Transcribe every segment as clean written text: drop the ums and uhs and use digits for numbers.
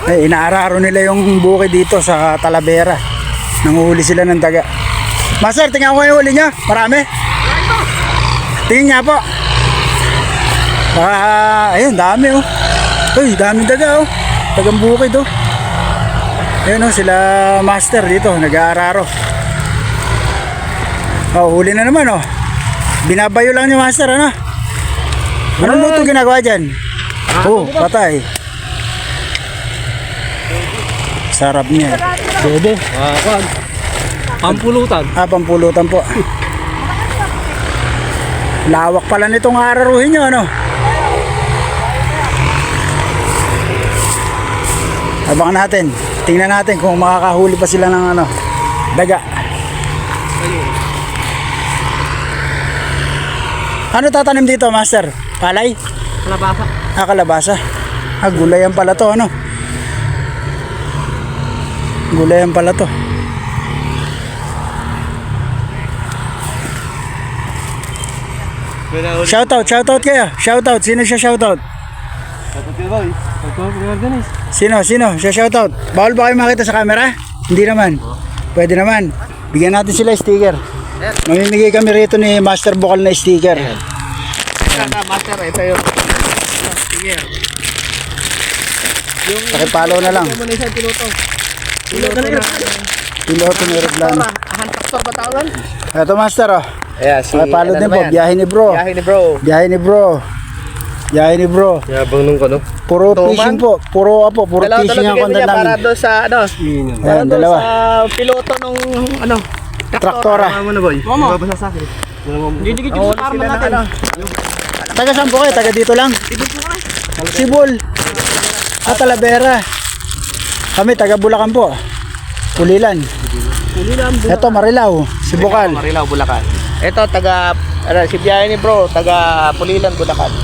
Ay, inaararo nila yung bukid dito sa Talavera. Nanguhuli sila ng daga. Master, tingnan ko yung huli nyo. Marami. Tingin nga po. Ayun, dami oh. Uy, daming daga oh. Dagang bukid oh. Ayun oh, sila master dito, nag-aararo. Oh, huli na naman oh. Binabayo lang ni master, ano? Anong luto ginagawa dyan? Oh, patay. Sarap niya. Bobo. Pampulutan. Pampulutan po. Lawak pala nitong araruhin nyo, ano? Abangan natin. Tingnan natin kung makakahuli pa sila ng ano, daga. Ano tatanim dito, master? Palay? Kalabasa. Kalabasa. Gulayan pala to, ano? Gulayan pala to. Shoutout kayo. Shoutout. Sino siya shoutout? Sino? Siya shoutout. Bawal ba kayo makita sa camera? Hindi naman. Pwede naman. Bigyan natin sila sticker. Mamimigay kami rito ni Master Bukal na sticker. Master, ito yung sticker. Pakipalo na lang. Piloto ni Aeroplano. Hantaktor ba tawag? Ito master oh. Pakipalo din po. Biyahe ni bro. Yabang nung ano? Puro fishing po. Puro fishing ang content namin. Para doon sa ano? Ayan, dalawa. Sa piloto nung ano? Traktora. Ano boy? Babasa sa akin. Didikit yung sa karma natin. Taga saan po kayo? Taga dito lang? Sibol. Talavera. Kami taga Bulacan po. Pulilan. Ito Marilao. Si Bukal. Marilao, Bulacan. Ito taga si biyahe ni bro, taga Pulilan, Bulacan.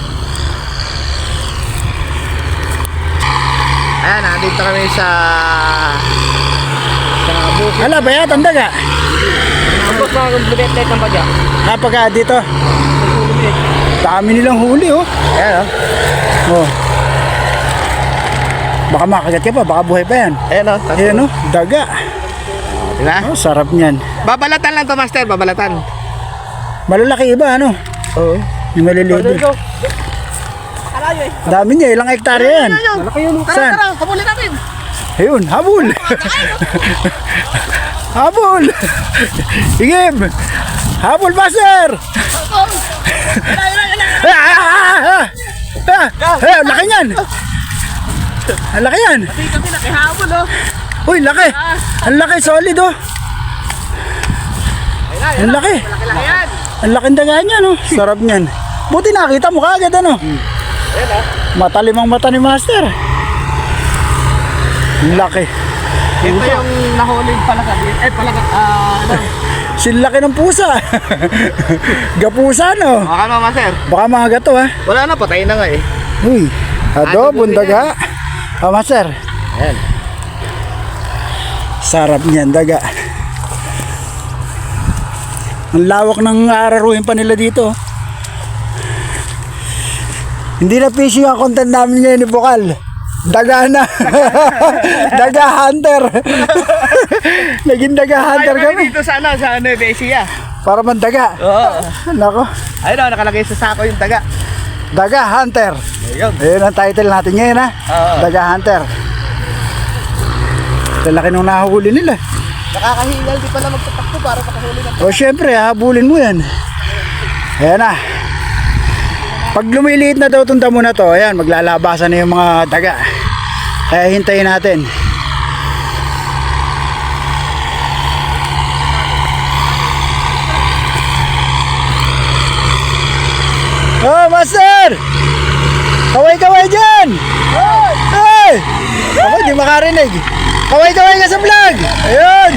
Ayan, nandito kami sa bukid. Hala, bayat ang daga. Tapos na kung budet-let ng bagya. Pagka dito. Dami nilang huli oh. Ayan Oh. Baka makagat ka pa, baka buhay pa yan. Ayan oh, daga. Diba? Oh, sarap niyan. Babalatan lang to master, babalatan. Malalaki iba ano? Oo. Yung maliliit. Dami niya, ilang hektarya yan. Malaki yun. Saan? Tara, habulin natin. Ayun, habol. Habol. Igib. Habol master. Ang laki niyan. Ang laki yan. Kami nakihabol oh. Uy, laki. Ang laki, solid oh. Ang laki. Malaki yan. Ang laking daga niya no. Sarap niyan. Buti nakita mo kaagad ano. Matalimang mata ni master. Ang laki. Ito yung nahuling palaka. Ano? Sinlaki ng pusa. Gapusa no. Baka naman master. Baka mga gato ha. Wala na, patay na nga eh. Uy, adobong daga. Master. Ayan. Sarap niyan daga. Ang lawak ng araruhin pa nila dito. Hindi na fishing ang content namin ngayon ni Bukal. Daga na. Daga hunter. Naging daga hunter kami. Dito sa Besia. Para man daga. Oo. Nako. Ayun o, nakalagay sa sako yung taga. Daga hunter. Ayun. Ayun ang title natin ngayon ha. Oo. Daga hunter. Laki nung nahuli nila. Nakakahingal, di pala magtatakbo para makahuli ng O syempre, habulin mo yan. Ayan na. Pag lumiliit na daw itong damo na to, ayan, maglalabasan na yung mga daga. Kaya hintayin natin. Oh, master! Kaway-kaway dyan! Hey! Ako, di makarinig. Kaway-kaway ka sa vlog! Ayun!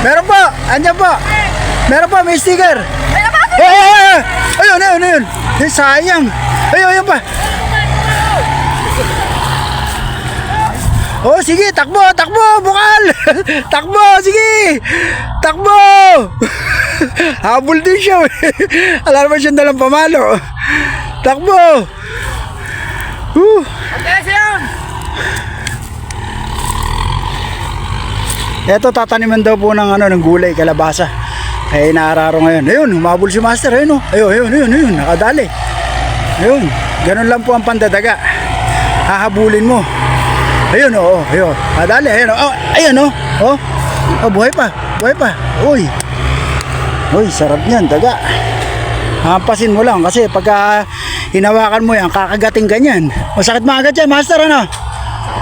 Meron po! Andyan po! Meron po, may sticker! Ayun! Sayang! Ayun pa! Oh, sige, takbo, Bukal! Takbo, sige! Takbo! Habol din siya. Alam naman siya dalang pamalo. Takbo! Ito tataniman daw po ng gulay, kalabasa. Kaya inaararo ngayon. Ayun, humabol si Master. Ayun, oh. Ayun, nakadali. Ayun, ganun lang po ang pandadaga. Hahabulin mo. Ayun, oh, ayun. Nadali, ayun, oh. Ayun, oh. Oh, buhay pa. Uy, sarap niyan, daga. Hampasin mo lang kasi pagka hinawakan mo yan, kakagating ganyan. Masakit maagat yan, Master, ano?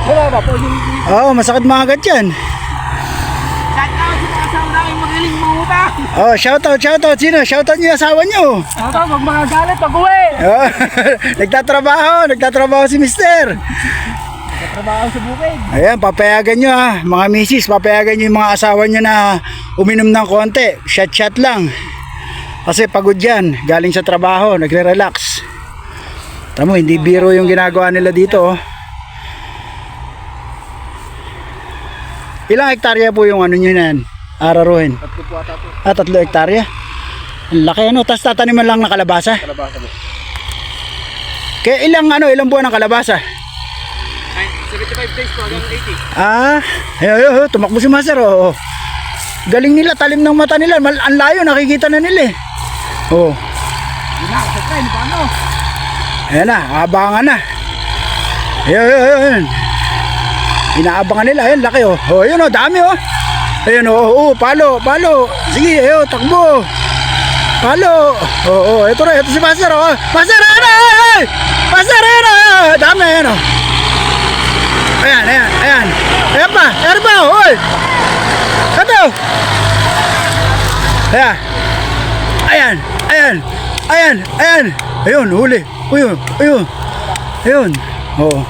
Wala ba po yung... Oo, masakit maagat yan. Shout out sa mga asawa namin magaling mangutang. Oh, shoutout. Sino? Shoutout niyo yung asawa niyo. Shout out, wag mga galit pag uwi. Oh, nagtatrabaho si Mister. Trabaho sa bukid. Ayan, papayagan nyo ha, mga misis, papayagan nyo yung mga asawa nyo na uminom ng konti, shot lang. Kasi pagod yan, galing sa trabaho, nagre-relax. Tamo, hindi biro yung ginagawa nila dito. Oh. Ilang hektarya po yung ano nyo na yan, araruhin? 3 po ata po. 3 hektarya? Ang laki ano, tapos tataniman lang na kalabasa? Kalabasa mo. Kaya ilang buwan ng kalabasa? 75 days po hanggang 80. Ayun, tumakbo si Master. Oh. Galing nila, talim ng mata nila. Ang layo, nakikita na nila eh. Oh. Yun na, sa try, paano? Ayan na, abangan na. Ayun. Inaabangan nila, ayun, laki oh. Oh, ayun oh, dami oh. Ayun oh, palo. Sige, ayun, takbo. Palo. Oh, ito si Master oh. Master, ayun! Master, ayun! Dami, ayun oh. Ayan. Ayan pa, oy! Ito! Ayan! Ayun, huli! Ayun! Oh,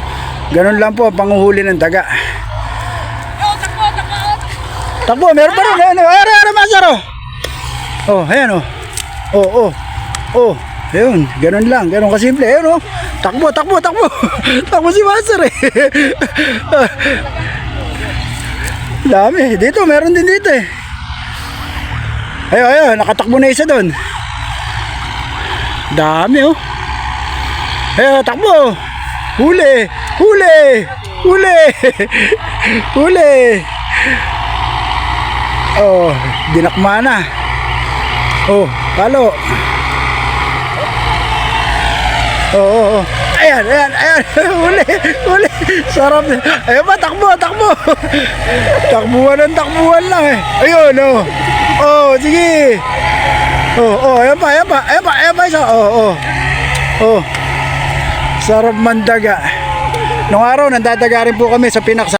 ganun lang po, panguhuli ng daga. Takbo! Meron pa rin! Ayun, Master! Oh, ayan oh! Oh! Ayun, ganun lang, ganun kasimple. Ayun oh! Takbo! Takbo si Master eh! Dami, dito, meron din dito eh. Ayun, nakatakbo na isa doon. Dami oh. Ayun, takbo. Huli. Oh, dinakma na. Oh, palo. Oh. Ayan. Huli. Sarap. Ayun pa, takbo. Takbuhan lang eh. Ayun, oh. Oh, sige. Oh, ayan pa isa. Oh. Sarap mandaga. Nung araw, nandadaga rin po kami sa Pinaksa.